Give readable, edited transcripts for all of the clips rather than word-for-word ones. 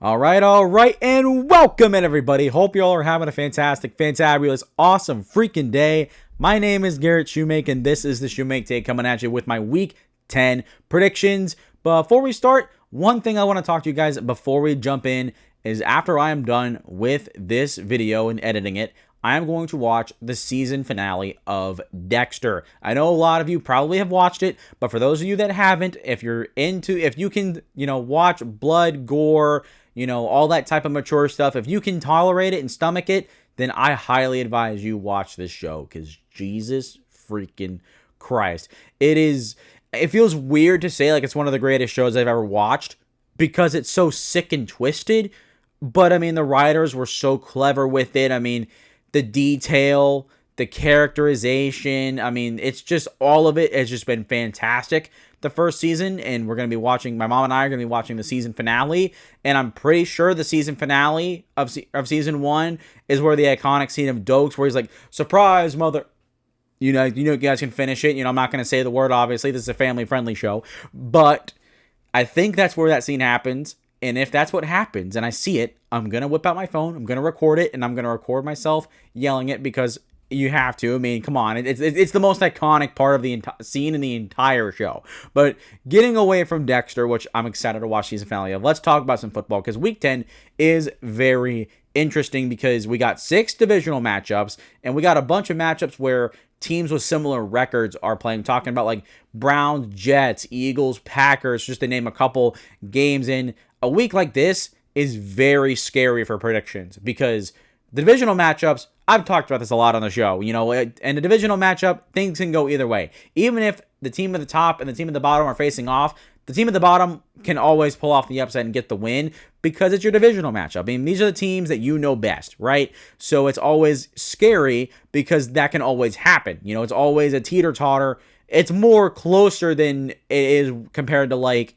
All right, and welcome in, everybody. Hope you all are having a fantastic, fantabulous, awesome freaking day. My name is Garrett Shoemake, and this is the Shoemake coming at you with my Week 10 predictions. Before we start, one thing I want to talk to you guys before we jump in is after I am done with this video and editing it, I am going to watch the season finale of Dexter. I know a lot of you probably have watched it, but for those of you that haven't, if you can, watch blood, gore, all that type of mature stuff, if you can tolerate it and stomach it, then I highly advise you watch this show, because Jesus freaking Christ. It feels weird to say like it's one of the greatest shows I've ever watched because it's so sick and twisted, but I mean, the writers were so clever with it. I mean, the detail, the characterization, I mean, it's just all of it has just been fantastic the first season, and we're going to be watching, my mom and I are going to be watching the season finale, and I'm pretty sure the season finale of season 1 is where the iconic scene of Dokes, where he's like, surprise, mother, you guys can finish it, I'm not going to say the word, obviously, this is a family-friendly show, but I think that's where that scene happens. And if that's what happens and I see it, I'm going to whip out my phone, I'm going to record it, and I'm going to record myself yelling it, because you have to. I mean, come on. It's the most iconic part of the scene in the entire show. But getting away from Dexter, which I'm excited to watch season finale of, let's talk about some football, because Week 10 is very interesting because we got 6 divisional matchups, and we got a bunch of matchups where teams with similar records are playing, talking about like Browns, Jets, Eagles, Packers, just to name a couple games. In a week like this is very scary for predictions, because the divisional matchups, I've talked about this a lot on the show, and the divisional matchup, things can go either way. Even if the team at the top and the team at the bottom are facing off, the team at the bottom can always pull off the upset and get the win, because it's your divisional matchup. I mean, these are the teams that you know best, right? So it's always scary because that can always happen. It's always a teeter-totter. It's more closer than it is compared to, like,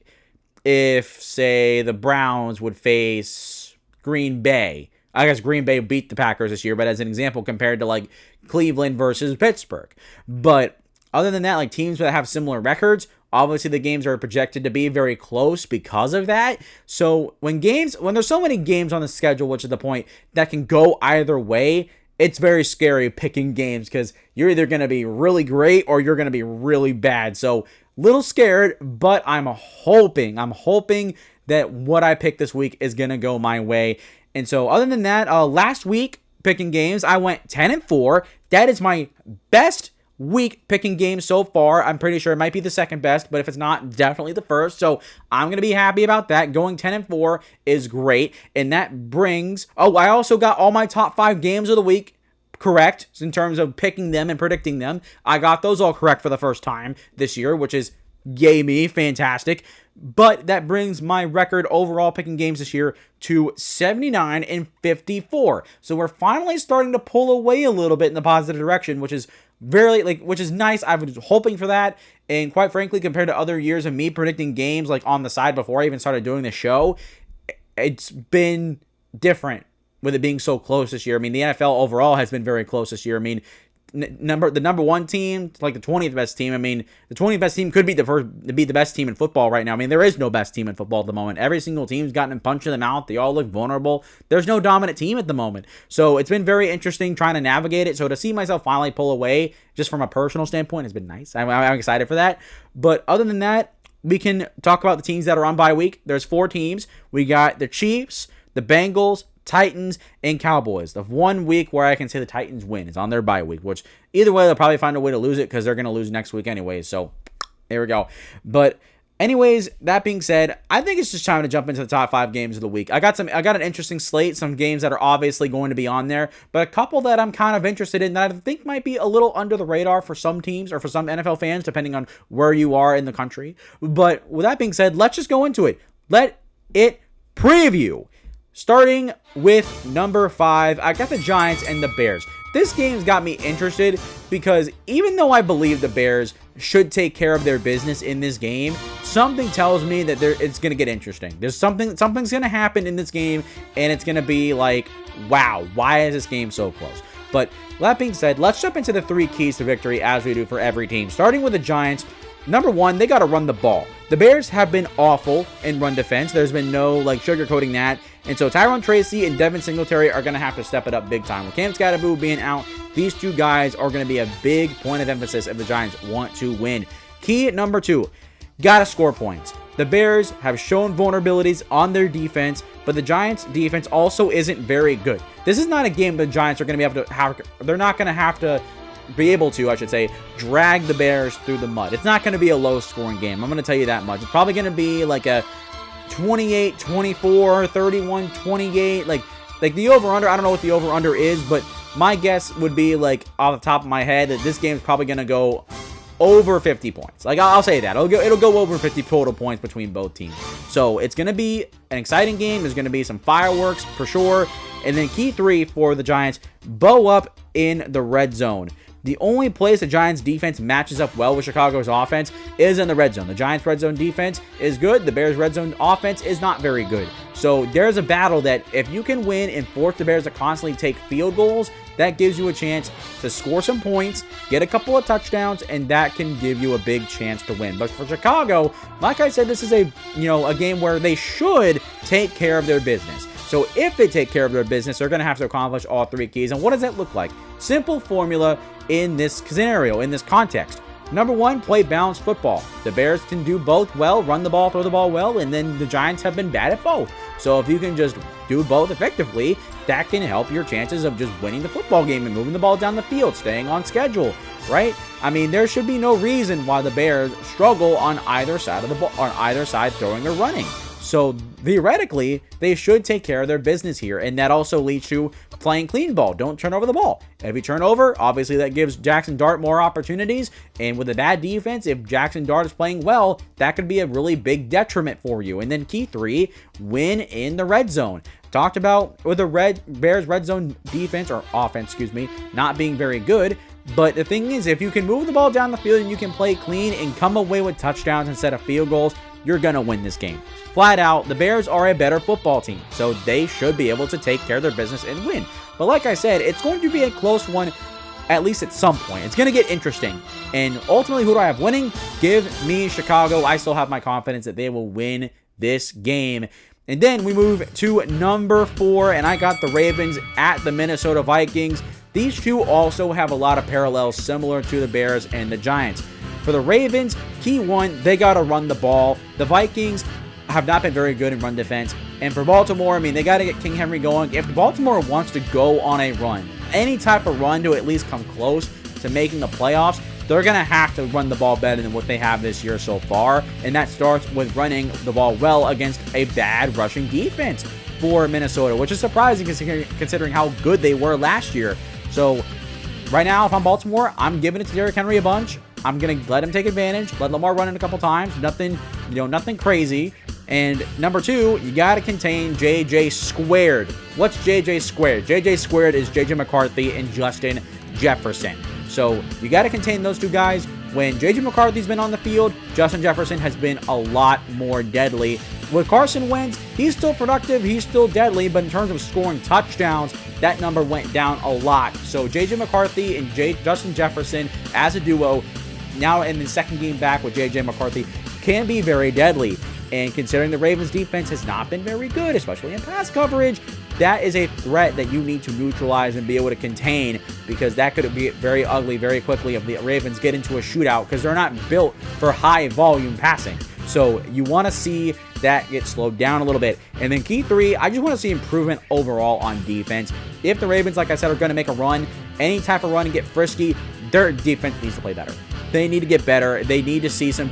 if, say, the Browns would face Green Bay. I guess Green Bay beat the Packers this year, but as an example, compared to, like, Cleveland versus Pittsburgh. But other than that, like, teams that have similar records, obviously the games are projected to be very close because of that. So when there's so many games on the schedule, which is the point, that can go either way, it's very scary picking games, because you're either going to be really great or you're going to be really bad. So little scared, but I'm hoping that what I pick this week is going to go my way. And so other than that, last week picking games, I went 10-4. That is my best week picking games so far. I'm pretty sure it might be the second best, but if it's not, definitely the first. So I'm going to be happy about that. Going 10-4 is great. And that brings, I also got all my top 5 games of the week correct in terms of picking them and predicting them. I got those all correct for the first time this year, which is yay me, fantastic. But that brings my record overall picking games this year to 79-54. So we're finally starting to pull away a little bit in the positive direction, which is which is nice. I was hoping for that. And quite frankly, compared to other years of me predicting games like on the side before I even started doing the show, it's been different with it being so close this year. I mean, the NFL overall has been very close this year. I mean, the number 1 team, like the 20th best team. I mean, the 20th best team could be the best team in football right now. I mean, there is no best team in football at the moment. Every single team's gotten punched in the mouth. They all look vulnerable. There's no dominant team at the moment. So it's been very interesting trying to navigate it. So to see myself finally pull away, just from a personal standpoint, has been nice. I'm excited for that. But other than that, we can talk about the teams that are on bye week. There's 4 teams. We got the Chiefs, the Bengals, Titans, and Cowboys. The 1 week where I can say the Titans win is on their bye week, which either way, they'll probably find a way to lose it, because they're going to lose next week anyways. So there we go. But anyways, that being said, I think it's just time to jump into the top 5 games of the week. I got an interesting slate, some games that are obviously going to be on there, but a couple that I'm kind of interested in that I think might be a little under the radar for some teams or for some NFL fans, depending on where you are in the country. But with that being said, let's just go into it. Let it preview. Starting with number 5, I got the Giants and the Bears. This game's got me interested because even though I believe the Bears should take care of their business in this game, something tells me that it's going to get interesting. There's something's going to happen in this game, and it's going to be like, wow, why is this game so close? But that being said, let's jump into the 3 keys to victory as we do for every team. Starting with the Giants, number one, they got to run the ball. The Bears have been awful in run defense. There's been no sugarcoating that. And so Tyrone Tracy and Devin Singletary are going to have to step it up big time. With Cam Scatterboo being out, these two guys are going to be a big point of emphasis if the Giants want to win. Key number two, got to score points. The Bears have shown vulnerabilities on their defense, but the Giants' defense also isn't very good. This is not a game the Giants are going to be able to have. They're not going to have to be able to, I should say, drag the Bears through the mud. It's not going to be a low-scoring game. I'm going to tell you that much. It's probably going to be like a 28-24, 31-28. Like the over-under, I don't know what the over-under is, but my guess would be, off the top of my head, that this game is probably going to go over 50 points. I'll say that. It'll go over 50 total points between both teams. So it's going to be an exciting game. There's going to be some fireworks for sure. And then key three for the Giants, bow up in the red zone. The only place the Giants defense matches up well with Chicago's offense is in the red zone. The Giants red zone defense is good. The Bears red zone offense is not very good. So there's a battle that if you can win and force the Bears to constantly take field goals, that gives you a chance to score some points, get a couple of touchdowns, and that can give you a big chance to win. But for Chicago, like I said, this is a game where they should take care of their business. So if they take care of their business, they're going to have to accomplish all three keys. And what does that look like? Simple formula in this scenario, in this context. Number one, play balanced football. The Bears can do both well, run the ball, throw the ball well, and then the Giants have been bad at both. So if you can just do both effectively, that can help your chances of just winning the football game and moving the ball down the field, staying on schedule, right? I mean, there should be no reason why the Bears struggle on either side of the ball, on either side throwing or running. So theoretically, they should take care of their business here, and that also leads to playing clean ball. Don't turn over the ball. If you turn over, obviously that gives Jackson Dart more opportunities, and with a bad defense, if Jackson Dart is playing well, that could be a really big detriment for you. And then key three, win in the red zone. Talked about with the Bears red zone defense, or offense, not being very good. But the thing is, if you can move the ball down the field and you can play clean and come away with touchdowns instead of field goals, you're going to win this game. Flat out, the Bears are a better football team, so they should be able to take care of their business and win. But like I said, it's going to be a close one, at least at some point. It's going to get interesting. And ultimately, who do I have winning? Give me Chicago. I still have my confidence that they will win this game. And then we move to number 4, and I got the Ravens at the Minnesota Vikings. These two also have a lot of parallels similar to the Bears and the Giants. For the Ravens, key one, they got to run the ball. The Vikings have not been very good in run defense. And for Baltimore, I mean, they got to get King Henry going. If Baltimore wants to go on a run, any type of run to at least come close to making the playoffs, they're going to have to run the ball better than what they have this year so far. And that starts with running the ball well against a bad rushing defense for Minnesota, which is surprising considering how good they were last year. So right now, if I'm Baltimore, I'm giving it to Derrick Henry a bunch. I'm going to let him take advantage, let Lamar run it a couple times. Nothing crazy. And number 2, you got to contain JJ squared. What's JJ squared? JJ squared is JJ McCarthy and Justin Jefferson. So you got to contain those two guys. When JJ McCarthy's been on the field, Justin Jefferson has been a lot more deadly. With Carson Wentz, he's still productive, he's still deadly, but in terms of scoring touchdowns, that number went down a lot. So JJ McCarthy and Justin Jefferson as a duo, now in the second game back with JJ McCarthy, can be very deadly. And considering the Ravens defense has not been very good, especially in pass coverage, that is a threat that you need to neutralize and be able to contain, because that could be very ugly very quickly if the Ravens get into a shootout, because they're not built for high volume passing. So you want to see that get slowed down a little bit. And then key 3, I just want to see improvement overall on defense. If the Ravens, like I said, are going to make a run, any type of run and get frisky, their defense needs to play better. They need to get better. They need to see some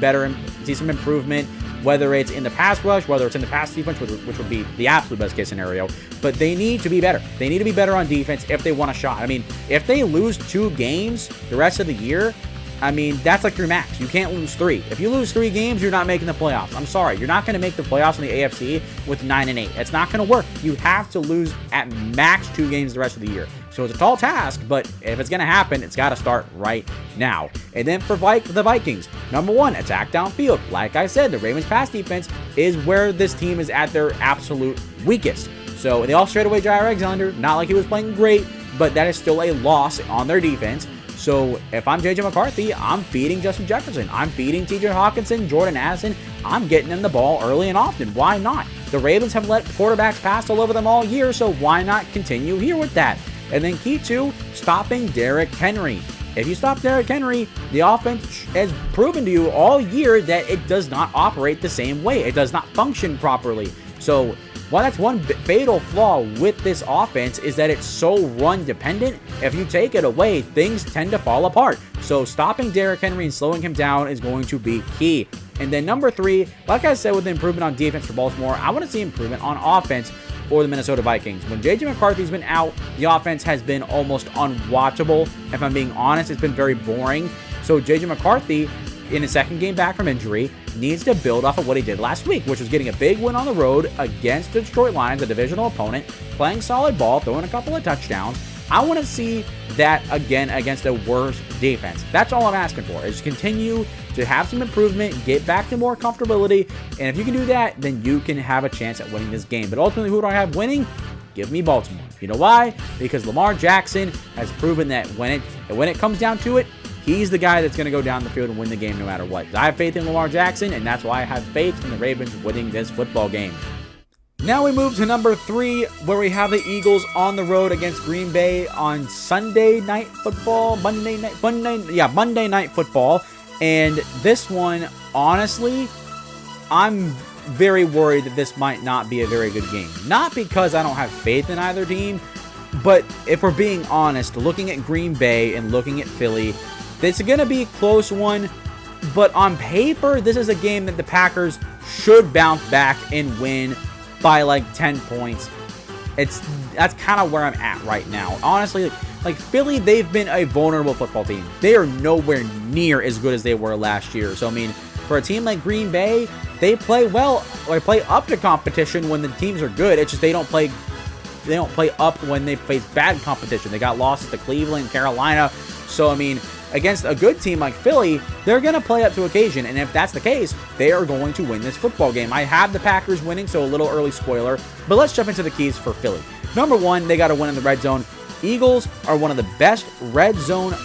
improvement, whether it's in the pass rush, whether it's in the pass defense, which would be the absolute best case scenario. But they need to be better. They need to be better on defense if they want a shot. I mean, if they lose 2 games the rest of the year, I mean, that's like your max. You can't lose 3. If you lose 3 games, you're not making the playoffs. I'm sorry. You're not going to make the playoffs in the AFC with 9-8. It's not going to work. You have to lose at max 2 games the rest of the year. So it's a tall task, but if it's going to happen, it's got to start right now. And then for the Vikings, number 1, attack downfield. Like I said, the Ravens pass defense is where this team is at their absolute weakest. So they all straight away Jair Alexander. Not like he was playing great, but that is still a loss on their defense. So if I'm JJ McCarthy, I'm feeding Justin Jefferson. I'm feeding TJ Hawkinson, Jordan Addison. I'm getting them the ball early and often. Why not? The Ravens have let quarterbacks pass all over them all year, so why not continue here with that? And then key 2, stopping Derrick Henry. If you stop Derrick Henry, the offense has proven to you all year that it does not operate the same way. It does not function properly. So while that's one fatal flaw with this offense is that it's so run dependent, if you take it away, things tend to fall apart. So stopping Derrick Henry and slowing him down is going to be key. And then number 3, like I said with the improvement on defense for Baltimore, I want to see improvement on offense for the Minnesota Vikings. When JJ McCarthy's been out, the offense has been almost unwatchable. If I'm being honest, it's been very boring. So JJ McCarthy, in his second game back from injury, needs to build off of what he did last week, which was getting a big win on the road against the Detroit Lions, a divisional opponent, playing solid ball, throwing a couple of touchdowns. I want to see that again against a worse defense. That's all I'm asking for, is continue to have some improvement, get back to more comfortability, and if you can do that, then you can have a chance at winning this game. But ultimately, who do I have winning? Give me Baltimore. You know why? Because Lamar Jackson has proven that when it comes down to it, he's the guy that's going to go down the field and win the game no matter what. I have faith in Lamar Jackson, and that's why I have faith in the Ravens winning this football game. Now we move to number 3, where we have the Eagles on the road against Green Bay on Monday Night Football. And this one, honestly, I'm very worried that this might not be a very good game. Not because I don't have faith in either team, but if we're being honest, looking at Green Bay and looking at Philly, it's going to be a close one. But on paper, this is a game that the Packers should bounce back and win by like 10 points. That's kind of where I'm at right now. Honestly, like Philly, they've been a vulnerable football team. They are nowhere near as good as they were last year. So I mean, for a team like Green Bay, they play well, or play up to competition when the teams are good. It's just they don't play up when they face bad competition. They got losses to Cleveland, Carolina. So I mean, against a good team like Philly, they're going to play up to occasion, and if that's the case, they are going to win this football game. I have the Packers winning, so a little early spoiler, but let's jump into the keys for Philly. Number 1, they got to win in the red zone. Eagles are one of the best red zone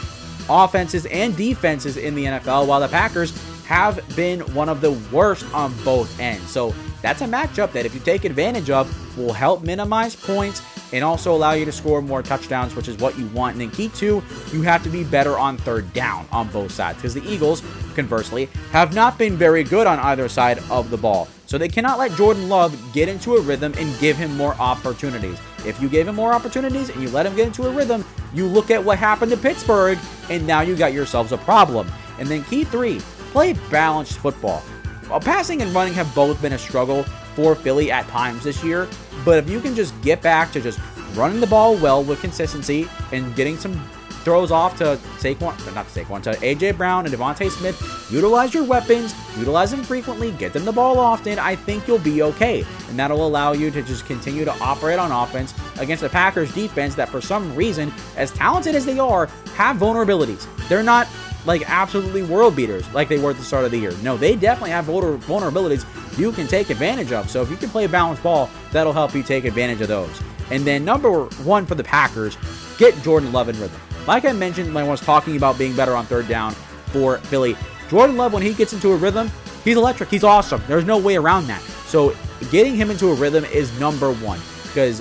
offenses and defenses in the NFL, while the Packers have been one of the worst on both ends. So that's a matchup that if you take advantage of, will help minimize points and also allow you to score more touchdowns, which is what you want. And then key 2, you have to be better on third down on both sides, because the Eagles, conversely, have not been very good on either side of the ball. So they cannot let Jordan Love get into a rhythm and give him more opportunities. If you gave him more opportunities and you let him get into a rhythm, you look at what happened to Pittsburgh, and now you got yourselves a problem. And then key 3, play balanced football. Passing and running have both been a struggle for Philly at times this year, but if you can just get back to just running the ball well with consistency and getting some throws off to to A.J. Brown and Devontae Smith, utilize your weapons, utilize them frequently, get them the ball often, I think you'll be okay. And that'll allow you to just continue to operate on offense against the Packers defense that for some reason, as talented as they are, have vulnerabilities. They're not like absolutely world beaters like they were at the start of the year. No, they definitely have vulnerabilities you can take advantage of. So if you can play balanced ball, that'll help you take advantage of those. And then number 1 for the Packers, get Jordan Love in rhythm. Like I mentioned when I was talking about being better on third down for Philly, Jordan Love, when he gets into a rhythm, he's electric. He's awesome. There's no way around that. So getting him into a rhythm is number 1, because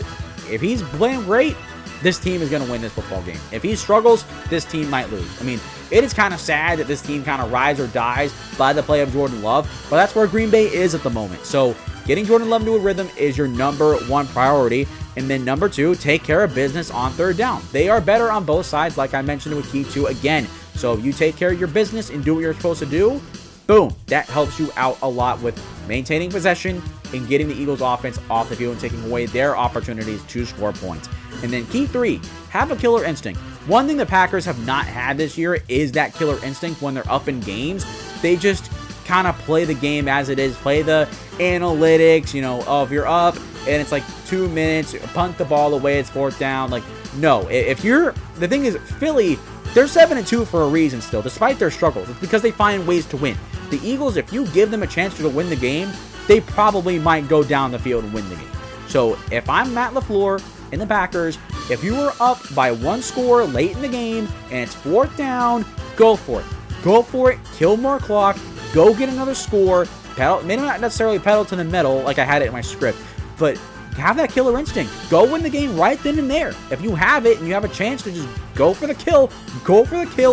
if he's playing great, this team is going to win this football game. If he struggles, this team might lose. I mean, it is kind of sad that this team kind of rides or dies by the play of Jordan Love, but that's where Green Bay is at the moment. So getting Jordan Love into a rhythm is your number 1 priority. And then number 2, take care of business on third down. They are better on both sides, like I mentioned with key 2 again. So if you take care of your business and do what you're supposed to do, boom, that helps you out a lot with maintaining possession and getting the Eagles offense off the field and taking away their opportunities to score points. And then key 3, have a killer instinct. One thing the Packers have not had this year is that killer instinct when they're up in games. They just kind of play the game as it is, play the analytics, if you're up and it's like 2 minutes, punt the ball away, it's 4th down. Like, no, the thing is, Philly, they're 7-2 for a reason still, despite their struggles. It's because they find ways to win. The Eagles, if you give them a chance to win the game, they probably might go down the field and win the game. So if I'm Matt LaFleur in the Packers, If you are up by one score late in the game and it's 4th down, go for it. Go for it. Kill more clock. Go get another score. Pedal, maybe not necessarily pedal to the metal like I had it in my script, but have that killer instinct. Go win the game right then and there. If you have it and you have a chance to just go for the kill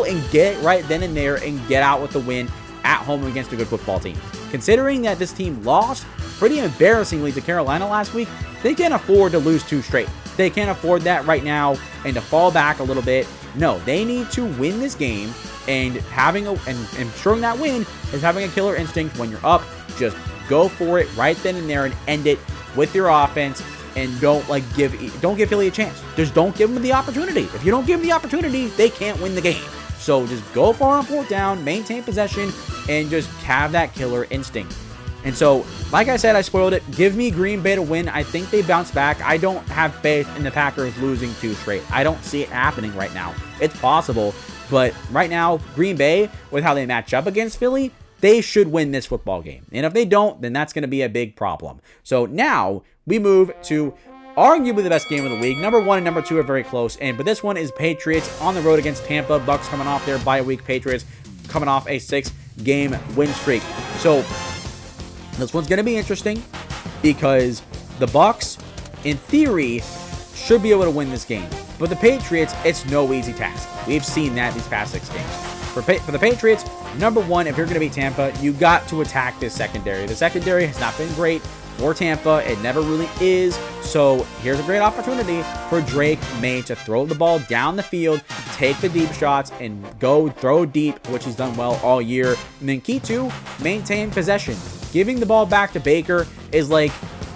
and get it right then and there and get out with the win at home against a good football team. Considering that this team lost pretty embarrassingly to Carolina last week, they can't afford to lose 2 straight. They can't afford that right now and to fall back a little bit. No, they need to win this game, and ensuring that win is having a killer instinct. When you're up, just go for it right then and there and end it with your offense, and don't give Philly a chance. Just don't give them the opportunity. If you don't give them the opportunity, they can't win the game. So just go for it on 4th down, maintain possession, and just have that killer instinct. And so, like I said, I spoiled it. Give me Green Bay to win. I think they bounce back. I don't have faith in the Packers losing 2 straight. I don't see it happening right now. It's possible, but right now, Green Bay, with how they match up against Philly, they should win this football game. And if they don't, then that's going to be a big problem. So now we move to arguably the best game of the week. Number 1 and number 2 are very close, but this one is Patriots on the road against Tampa. Bucs coming off their bye week. Patriots coming off a 6-game win streak. So this one's going to be interesting because the Bucs, in theory, should be able to win this game. But the Patriots, it's no easy task. We've seen that these past 6 games. For the Patriots, number 1, if you're going to beat Tampa, you got to attack this secondary. The secondary has not been great for Tampa. It never really is. So here's a great opportunity for Drake May to throw the ball down the field, take the deep shots, and go throw deep, which he's done well all year. And then key 2, maintain possession. Giving the ball back to Baker is like,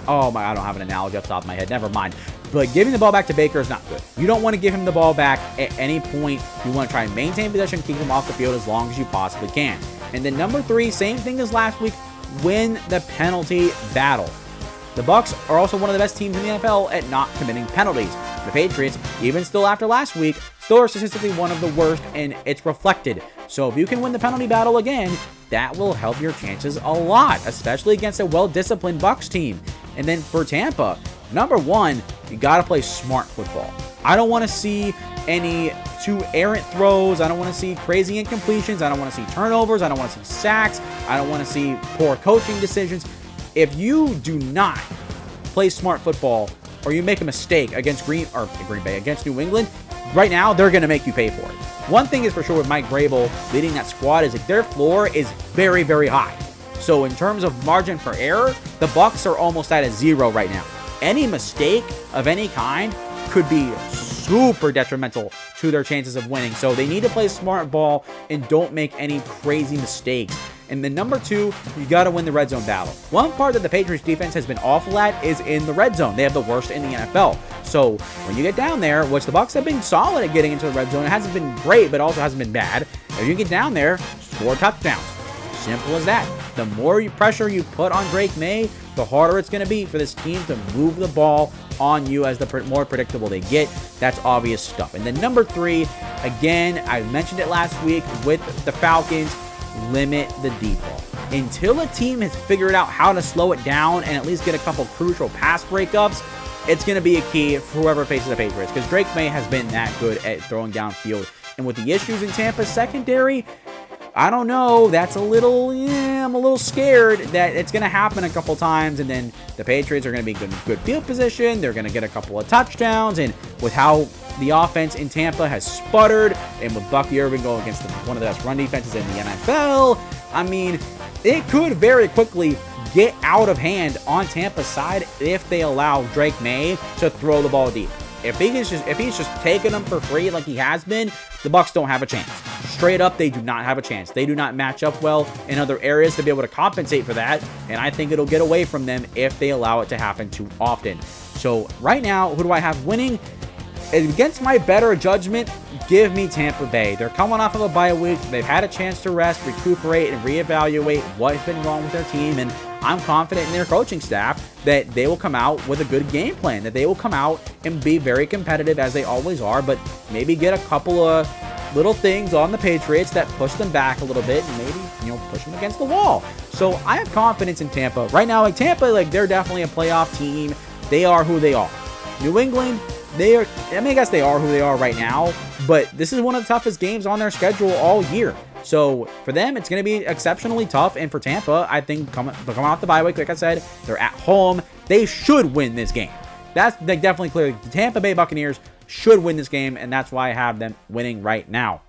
oh my, I don't have an analogy off the top of my head. Never mind. But giving the ball back to Baker is not good. You don't want to give him the ball back at any point. You want to try and maintain possession, keep him off the field as long as you possibly can. And then number 3, same thing as last week, win the penalty battle. The Bucs are also one of the best teams in the NFL at not committing penalties. The Patriots, even still after last week, still are statistically one of the worst, and it's reflected. So if you can win the penalty battle again, that will help your chances a lot, especially against a well-disciplined Bucs team. And then for Tampa, number 1, you got to play smart football. I don't want to see any too errant throws. I don't want to see crazy incompletions. I don't want to see turnovers. I don't want to see sacks. I don't want to see poor coaching decisions. If you do not play smart football, or you make a mistake against Green Bay, against New England, right now they're going to make you pay for it. One thing is for sure with Mike Vrabel leading that squad is like their floor is very, very high. So in terms of margin for error, the Bucs are almost at a 0 right now. Any mistake of any kind could be super detrimental to their chances of winning. So they need to play smart ball and don't make any crazy mistakes. And then number 2, you got to win the red zone battle. One part that the Patriots defense has been awful at is in the red zone. They have the worst in the NFL. So when you get down there, which the Bucs have been solid at getting into the red zone, it hasn't been great, but also hasn't been bad. If you get down there, score touchdowns. Simple as that. The more pressure you put on Drake May, the harder it's going to be for this team to move the ball on you as the more predictable they get. That's obvious stuff. And then number 3, again, I mentioned it last week with the Falcons, limit the deep ball. Until a team has figured out how to slow it down and at least get a couple crucial pass breakups, it's going to be a key for whoever faces the Patriots, because Drake May has been that good at throwing downfield. And with the issues in Tampa's secondary, I don't know. That's a little, I'm a little scared that it's going to happen a couple times, and then the Patriots are going to be in good field position. They're going to get a couple of touchdowns, and with how the offense in Tampa has sputtered, and with Bucky Irving going against one of the best run defenses in the NFL, I mean, it could very quickly get out of hand on Tampa's side if they allow Drake May to throw the ball deep. If he's just taking them for free like he has been, the Bucs don't have a chance. Straight up, they do not have a chance. They do not match up well in other areas to be able to compensate for that, and I think it'll get away from them if they allow it to happen too often. So right now, who do I have winning? Against my better judgment, give me Tampa Bay. They're coming off of a bye week. They've had a chance to rest, recuperate, and reevaluate what has been wrong with their team, and I'm confident in their coaching staff that they will come out with a good game plan, that they will come out and be very competitive as they always are, but maybe get a couple of little things on the Patriots that push them back a little bit and maybe, push them against the wall. So I have confidence in Tampa. Right now, Tampa, they're definitely a playoff team. They are who they are. New England, they are, I mean, I guess they are who they are right now, but this is one of the toughest games on their schedule all year. So for them, it's going to be exceptionally tough. And for Tampa, I think coming off the bye week, like I said, they're at home. They should win this game. That's definitely clear. The Tampa Bay Buccaneers should win this game, and that's why I have them winning right now.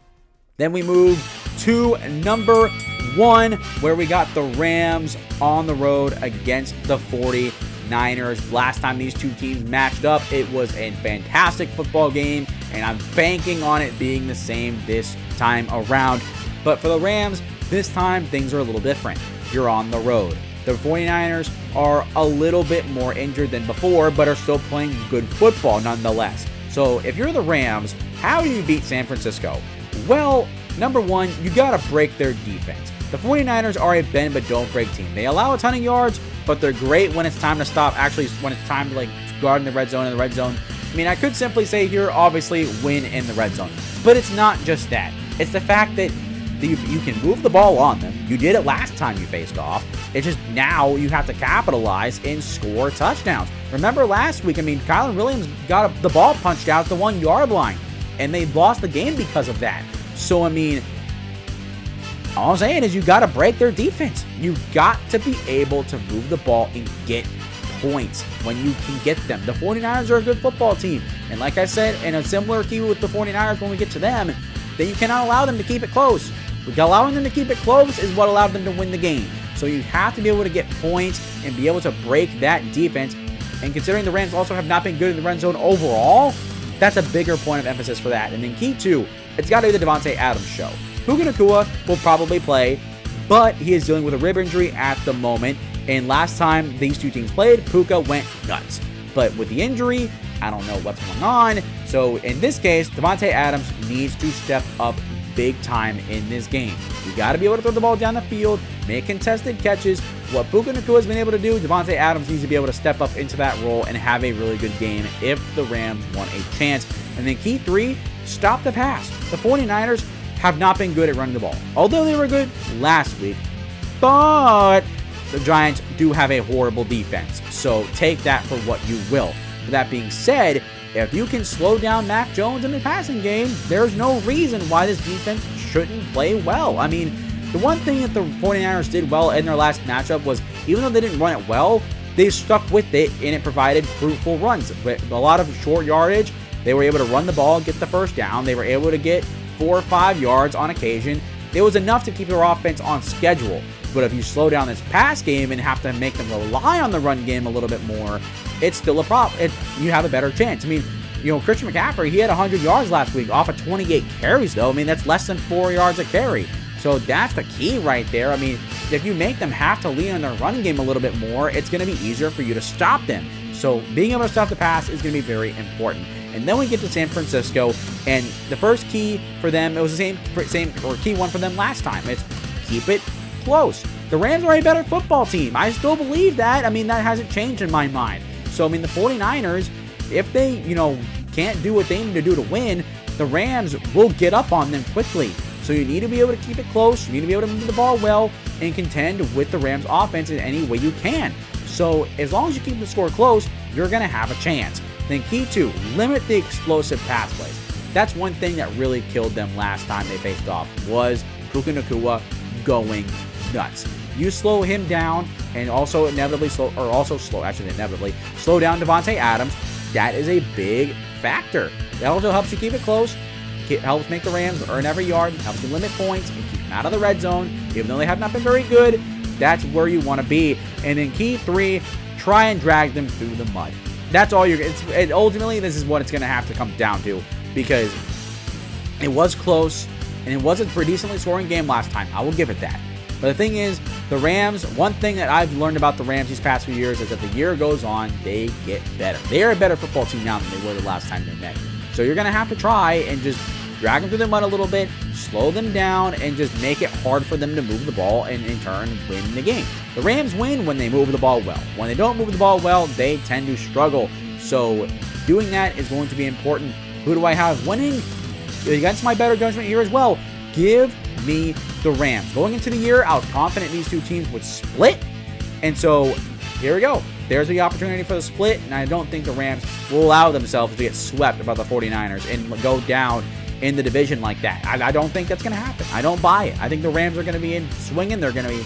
Then we move to number 1, where we got the Rams on the road against the 49ers. Last time these two teams matched up, it was a fantastic football game, and I'm banking on it being the same this time around. But for the Rams, this time things are a little different. You're on the road. The 49ers are a little bit more injured than before, but are still playing good football nonetheless. So if you're the Rams, how do you beat San Francisco? Well, number 1, you got to break their defense. The 49ers are a bend but don't break team. They allow a ton of yards, but they're great when it's time to stop. Actually, when it's time to guard in the red zone. I mean, I could simply say here, obviously, win in the red zone. But it's not just that. It's the fact that you can move the ball on them. You did it last time you faced off. It's just now you have to capitalize and score touchdowns. Remember last week, I mean, Kyler Williams got the ball punched out the 1-yard line, and they lost the game because of that. So, I mean, all I'm saying is you got to break their defense. You got to be able to move the ball and get points when you can get them. The 49ers are a good football team. And like I said, in a similar key with the 49ers when we get to them, that you cannot allow them to keep it close. Allowing them to keep it close is what allowed them to win the game. So you have to be able to get points and be able to break that defense. And considering the Rams also have not been good in the red zone overall, that's a bigger point of emphasis for that. And then key 2, it's got to be the Davante Adams show. Puka Nacua will probably play, but he is dealing with a rib injury at the moment. And last time these two teams played, Puka went nuts. But with the injury, I don't know what's going on. So in this case, Davante Adams needs to step up big time in this game. You got to be able to throw the ball down the field, make contested catches. What Puka Nacua has been able to do, Davante Adams needs to be able to step up into that role and have a really good game if the Rams want a chance. And then key 3, stop the pass. The 49ers have not been good at running the ball, although they were good last week. But the Giants do have a horrible defense, so take that for what you will. With that being said, if you can slow down Mac Jones in the passing game, there's no reason why this defense shouldn't play well. I mean, the one thing that the 49ers did well in their last matchup was, even though they didn't run it well, they stuck with it and it provided fruitful runs. With a lot of short yardage, they were able to run the ball, get the first down. They were able to get 4 or 5 yards on occasion. It was enough to keep their offense on schedule. But if you slow down this pass game and have to make them rely on the run game a little bit more, it's still a problem. You have a better chance. I mean, you know, Christian McCaffrey, he had 100 yards last week off of 28 carries, though. I mean, that's less than 4 yards a carry. So that's the key right there. I mean, if you make them have to lean on their run game a little bit more, it's going to be easier for you to stop them. So being able to stop the pass is going to be very important. And then we get to San Francisco, and the first key for them, it was the same key one for them last time. It's keep it close. The Rams are a better football team. I still believe that. I mean, that hasn't changed in my mind. So, I mean, the 49ers, if they, can't do what they need to do to win, the Rams will get up on them quickly. So you need to be able to keep it close. You need to be able to move the ball well and contend with the Rams offense in any way you can. So as long as you keep the score close, you're going to have a chance. Then key 2, limit the explosive pass plays. That's one thing that really killed them last time they faced off, was Puka Nacua going nuts. You slow him down and also inevitably slow down Davante Adams. That is a big factor. That also helps you keep it close. It helps make the Rams earn every yard, helps you limit points and keep them out of the red zone. Even though they have not been very good, that's where you want to be. And then key 3, try and drag them through the mud. That's all ultimately, this is what it's going to have to come down to, because it was close and it was a pretty decently scoring game last time. I will give it that. But the thing is, the Rams, one thing that I've learned about the Rams these past few years is that the year goes on, they get better. They are a better football team now than they were the last time they met. So you're going to have to try and just drag them through the mud a little bit, slow them down, and just make it hard for them to move the ball and in turn win the game. The Rams win when they move the ball well. When they don't move the ball well, they tend to struggle. So doing that is going to be important. Who do I have winning? Against my better judgment here as well, give me the Rams. Going into the year, I was confident these two teams would split. And so here we go. there's the opportunity for the split, and I don't think the Rams will allow themselves to get swept by the 49ers and go down in the division like that. I don't think that's going to happen. I don't buy it. I think the Rams are going to be in swinging. They're going to be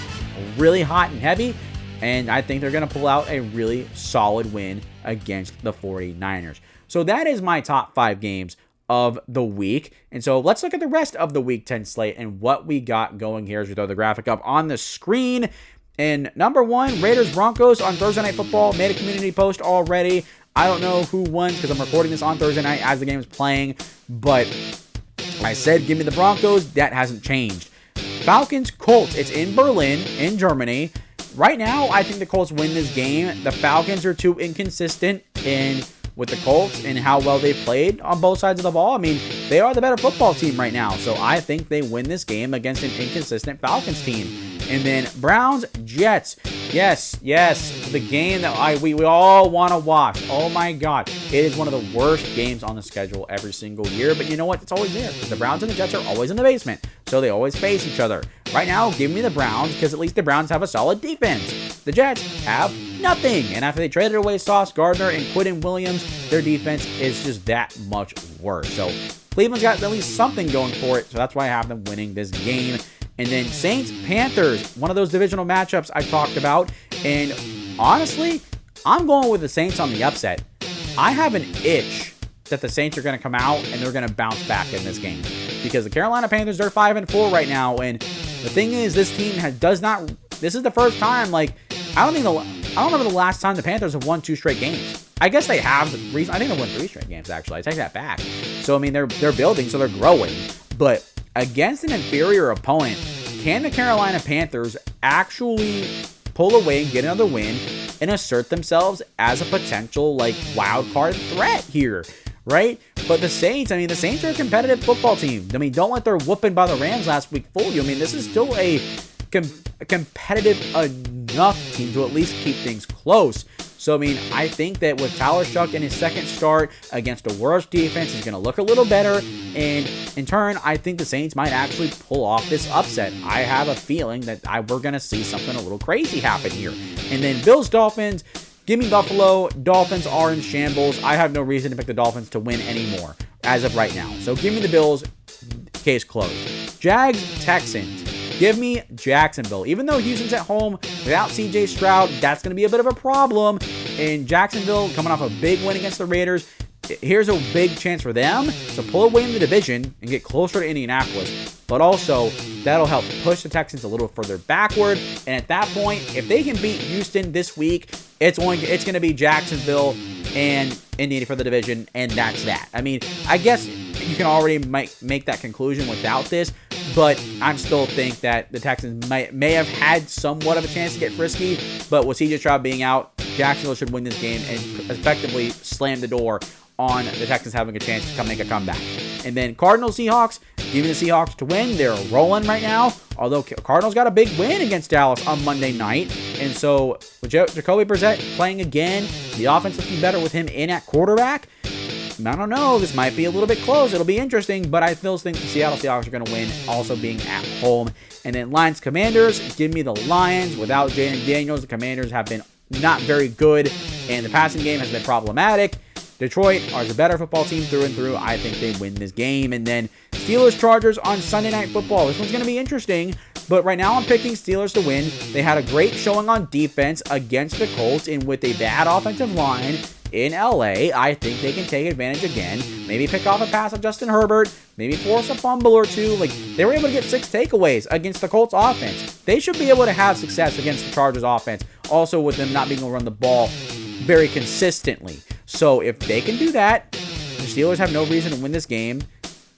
really hot and heavy, and I think they're going to pull out a really solid win against the 49ers. So that is my top 5 games of the week. And so let's look at the rest of the Week 10 slate and what we got going here as we throw the graphic up on the screen. And number 1, Raiders-Broncos on Thursday Night Football. Made a community post already. I don't know who won because I'm recording this on Thursday night as the game is playing. But I said, give me the Broncos. That hasn't changed. Falcons-Colts. It's in Berlin, in Germany. Right now, I think the Colts win this game. The Falcons are too inconsistent with the Colts and how well they played on both sides of the ball. I mean, they are the better football team right now. So I think they win this game against an inconsistent Falcons team. And then Browns-Jets. Yes, the game that we all want to watch. Oh my God. It is one of the worst games on the schedule every single year. But you know what? It's always there because the Browns and the Jets are always in the basement. So they always face each other. Right now, give me the Browns because at least the Browns have a solid defense. The Jets have nothing. And after they traded away Sauce Gardner and Quinton Williams, their defense is just that much worse. So Cleveland's got at least something going for it. So that's why I have them winning this game. And then Saints-Panthers, one of those divisional matchups I talked about. And honestly, I'm going with the Saints on the upset. I have an itch that the Saints are going to come out and they're going to bounce back in this game. Because the Carolina Panthers, they're 5-4 right now. And the thing is, this team this is the first time, I don't remember the last time the Panthers have won 2 straight games. I guess they have. I think they won 3 straight games, actually. I take that back. So, I mean, they're building, so they're growing. But against an inferior opponent, can the Carolina Panthers actually pull away and get another win and assert themselves as a potential, wild card threat here, right? But the Saints are a competitive football team. I mean, don't let their whooping by the Rams last week fool you. I mean, this is still a competitive enough team to at least keep things close. So, I mean, I think that with Tyler Shuck in his second start against the worst defense, he's going to look a little better. And in turn, I think the Saints might actually pull off this upset. I have a feeling that we're going to see something a little crazy happen here. And then Bills-Dolphins, give me Buffalo. Dolphins are in shambles. I have no reason to pick the Dolphins to win anymore as of right now. So, give me the Bills. Case closed. Jags-Texans. Give me Jacksonville. Even though Houston's at home without CJ Stroud, that's going to be a bit of a problem. And Jacksonville, coming off a big win against the Raiders, here's a big chance for them to pull away in the division and get closer to Indianapolis. But also, that'll help push the Texans a little further backward. And at that point, if they can beat Houston this week, it's going to be Jacksonville and Indy for the division, and that's that. I mean, I guess you can already make that conclusion without this, but I still think that the Texans may have had somewhat of a chance to get frisky, but with CJ Stroud being out, Jacksonville should win this game and effectively slam the door on the Texans having a chance to make a comeback. And then Cardinals-Seahawks, give me the Seahawks to win. They're rolling right now, although Cardinals got a big win against Dallas on Monday night. And so with Jacoby Brissett playing again, the offense looking better with him in at quarterback, I don't know. This might be a little bit close. It'll be interesting, but I still think the Seattle Seahawks are going to win, also being at home. And then Lions-Commanders, give me the Lions. Without Jaden Daniels, the Commanders have been not very good, and the passing game has been problematic. Detroit are the better football team through and through. I think they win this game. And then Steelers-Chargers on Sunday Night Football. This one's going to be interesting, but right now I'm picking Steelers to win. They had a great showing on defense against the Colts, and with a bad offensive line in LA, I think they can take advantage again. Maybe pick off a pass of Justin Herbert. Maybe force a fumble or two. They were able to get 6 takeaways against the Colts offense. They should be able to have success against the Chargers offense. Also, with them not being able to run the ball very consistently. So if they can do that, the Steelers have no reason to win this game.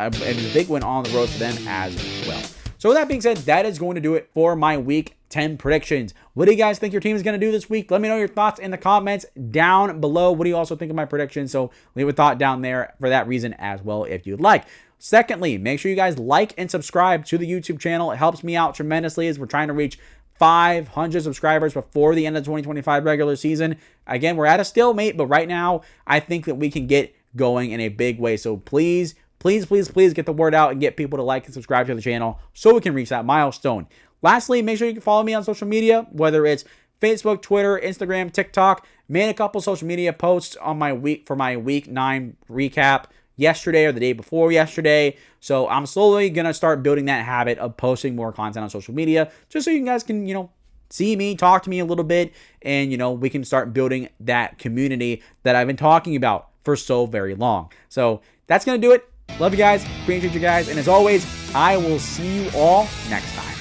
And it's a big win on the road for them as well. So with that being said, that is going to do it for my Week 10 predictions. What do you guys think your team is going to do this week? Let me know your thoughts in the comments down below. What do you also think of my predictions? So leave a thought down there for that reason as well if you'd like. Secondly, make sure you guys like and subscribe to the YouTube channel. It helps me out tremendously as we're trying to reach 500 subscribers before the end of the 2025 regular season. Again, we're at a stalemate, but right now, I think that we can get going in a big way. So please get the word out and get people to like and subscribe to the channel so we can reach that milestone. Lastly, make sure you can follow me on social media, whether it's Facebook, Twitter, Instagram, TikTok. Made a couple social media posts on my week 9 recap yesterday or the day before yesterday. So I'm slowly going to start building that habit of posting more content on social media just so you guys can, see me, talk to me a little bit, and, we can start building that community that I've been talking about for so very long. So that's going to do it. Love you guys. Appreciate you guys. And as always, I will see you all next time.